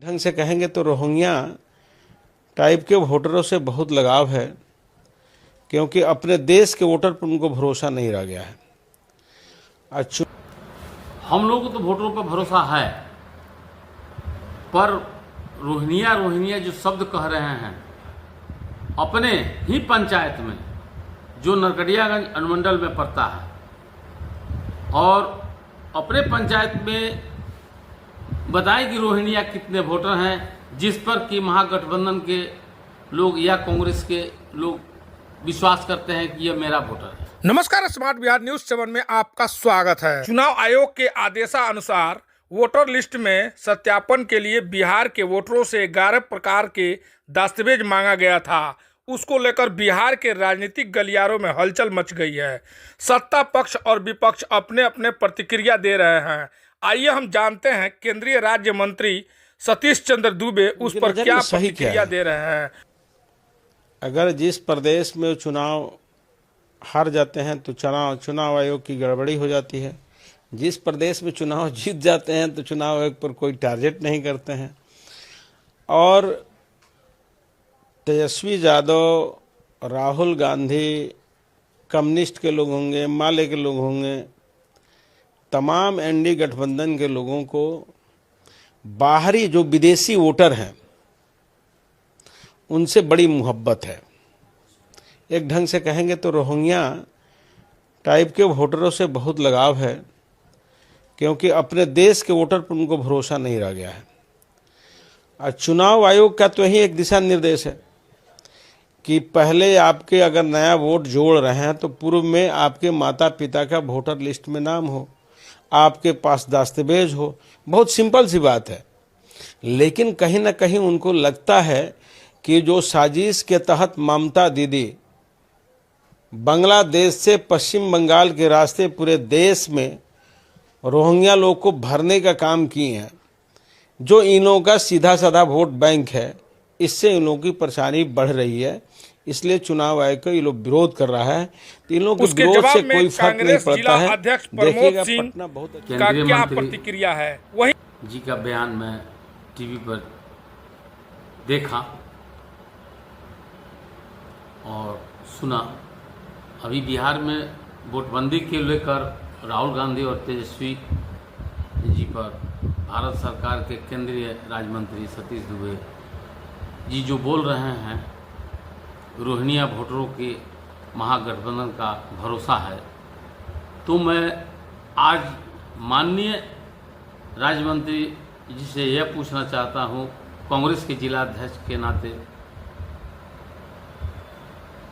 ढंग से कहेंगे तो रोहिंग्या टाइप के वोटरों से बहुत लगाव है, क्योंकि अपने देश के वोटर पर उनको भरोसा नहीं रह गया है। अच्छा, हम लोगों को तो वोटरों पर भरोसा है, पर रोहिंग्या जो शब्द कह रहे हैं अपने ही पंचायत में, जो नरकटियागंज अनुमंडल में पड़ता है, और अपने पंचायत में बताएं कि रोहिंग्या कितने वोटर हैं, जिस पर कि महागठबंधन के लोग या कांग्रेस के लोग विश्वास करते हैं कि यह मेरा वोटर है। नमस्कार, स्मार्ट बिहार न्यूज 7 में आपका स्वागत है। चुनाव आयोग के आदेशानुसार वोटर लिस्ट में सत्यापन के लिए बिहार के वोटरों से 11 प्रकार के दस्तावेज मांगा गया था। उसको लेकर बिहार के राजनीतिक गलियारों में हलचल मच गई है। सत्ता पक्ष और विपक्ष अपने अपने प्रतिक्रिया दे रहे हैं। आइए हम जानते हैं केंद्रीय राज्य मंत्री सतीश चंद्र दूबे उस पर क्या प्रतिक्रिया दे रहे हैं। अगर जिस प्रदेश में चुनाव हार जाते हैं तो चुनाव आयोग की गड़बड़ी हो जाती है। जिस प्रदेश में चुनाव जीत जाते हैं तो चुनाव आयोग पर कोई टारगेट नहीं करते हैं। और तेजस्वी यादव, राहुल गांधी, कम्युनिस्ट के लोग होंगे, माले के लोग होंगे, तमाम एनडीए गठबंधन के लोगों को बाहरी जो विदेशी वोटर हैं उनसे बड़ी मोहब्बत है। एक ढंग से कहेंगे तो रोहिंग्या टाइप के वोटरों से बहुत लगाव है, क्योंकि अपने देश के वोटर पर उनको भरोसा नहीं रह गया है। और चुनाव आयोग का तो यही एक दिशा निर्देश है कि पहले आपके अगर नया वोट जोड़ रहे हैं तो पूर्व में आपके माता पिता का वोटर लिस्ट में नाम हो, आपके पास दस्तावेज हो। बहुत सिंपल सी बात है, लेकिन कहीं ना कहीं उनको लगता है कि जो साजिश के तहत ममता दीदी बांग्लादेश से पश्चिम बंगाल के रास्ते पूरे देश में रोहिंग्या लोग को भरने का काम किए हैं, जो इन लोगों का सीधा साधा वोट बैंक है, इससे इन लोगों की परेशानी बढ़ रही है। इसलिए चुनाव आयोग का ये लोग विरोध कर रहा है। तो इन लोगों के विरोध से कोई फर्क नहीं पड़ता है। देखिएगा पटना बहुत का क्या प्रतिक्रिया है, वही जी का बयान मैं टीवी पर देखा और सुना। अभी बिहार में वोटबंदी के लेकर राहुल गांधी और तेजस्वी जी पर भारत सरकार के केंद्रीय राज्य मंत्री सतीश दूबे जी जो बोल रहे हैं रोहिंग्या वोटरों के महागठबंधन का भरोसा है, तो मैं आज माननीय राज्य मंत्री जी से यह पूछना चाहता हूं, कांग्रेस के जिला अध्यक्ष के नाते,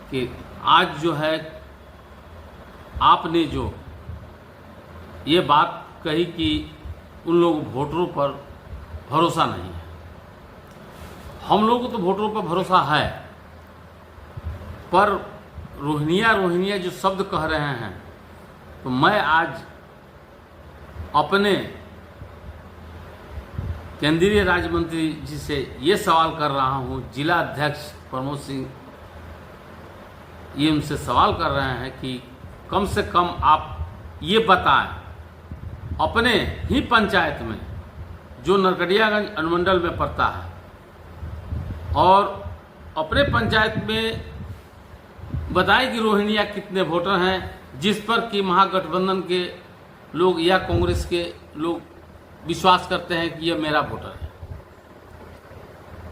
कि आज जो है आपने जो ये बात कही कि उन लोग वोटरों पर भरोसा नहीं है। हम लोगों को तो वोटरों पर भरोसा है, पर रोहिंग्या जो शब्द कह रहे हैं, तो मैं आज अपने केंद्रीय राज्य मंत्री जी से ये सवाल कर रहा हूँ, जिला अध्यक्ष प्रमोद सिंह ये उनसे सवाल कर रहे हैं कि कम से कम आप ये बताएं अपने ही पंचायत में, जो नरकटियागंज अनुमंडल में पड़ता है, और अपने पंचायत में बताएं कि रोहिंग्या कितने वोटर हैं, जिस पर कि महागठबंधन के लोग या कांग्रेस के लोग विश्वास करते हैं कि यह मेरा वोटर है,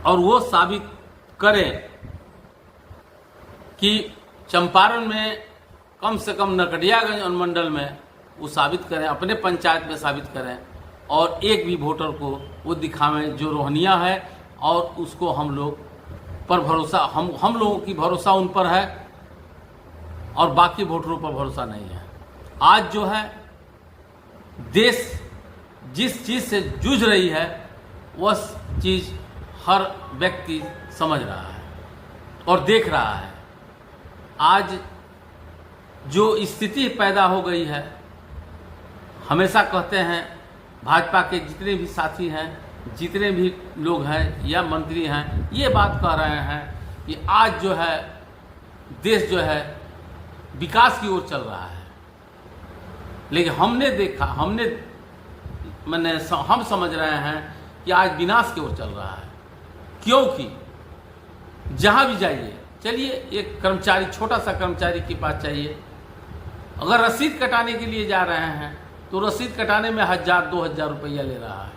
और वो साबित करें कि चंपारण में कम से कम नरकटियागंज अनुमंडल में वो साबित करें, अपने पंचायत में साबित करें, और एक भी वोटर को वो दिखावें जो रोहिंग्या है, और उसको हम लोग पर भरोसा, हम लोगों की भरोसा उन पर है और बाकी वोटरों पर भरोसा नहीं है। आज जो है देश जिस चीज़ से जूझ रही है वह चीज़ हर व्यक्ति समझ रहा है और देख रहा है। आज जो स्थिति पैदा हो गई है, हमेशा कहते हैं भाजपा के जितने भी साथी हैं, जितने भी लोग हैं या मंत्री हैं, ये बात कह रहे हैं कि आज जो है देश जो है विकास की ओर चल रहा है। लेकिन हमने देखा, हम समझ रहे हैं कि आज विनाश की ओर चल रहा है। क्योंकि जहां भी जाइए, चलिए एक कर्मचारी, छोटा सा कर्मचारी के पास चाहिए, अगर रसीद कटाने के लिए जा रहे हैं तो रसीद कटाने में 1000-2000 रुपया ले रहा है।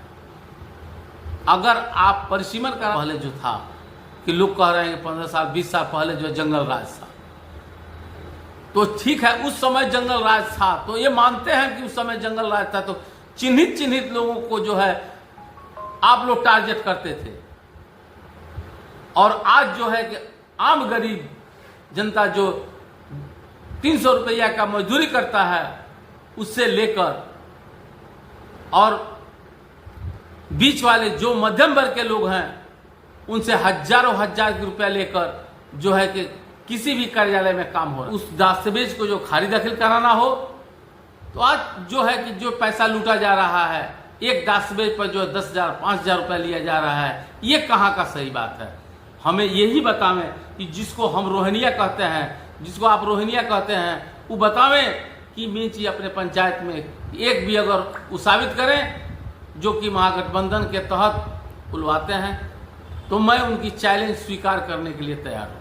अगर आप परिसीमन का पहले जो था कि लोग कह रहे हैं कि 15 साल 20 साल पहले जो जंगल राज था, तो ठीक है उस समय जंगल राज था, तो ये मानते हैं कि उस समय जंगल राज था, तो चिन्हित लोगों को जो है आप लोग टारगेट करते थे। और आज जो है कि आम गरीब जनता जो 300 रुपया का मजदूरी करता है, उससे लेकर और बीच वाले जो मध्यम वर्ग के लोग हैं, उनसे हजारों हजार रुपया लेकर जो है कि किसी भी कार्यालय में काम हो रहा है। उस दस्तावेज को जो खारिज दाखिल कराना हो, तो आज जो है कि जो पैसा लूटा जा रहा है, एक दस्तावेज पर जो 10,000-5,000 रुपया लिया जा रहा है, ये कहाँ का सही बात है। हमें यही बतावें कि जिसको हम रोहिणिया कहते हैं, जिसको आप रोहिणिया कहते हैं, वो बतावें कि मींची अपने पंचायत में एक भी अगर वो साबित करें जो कि महागठबंधन के तहत बुलवाते हैं, तो मैं उनकी चैलेंज स्वीकार करने के लिए तैयार हूँ।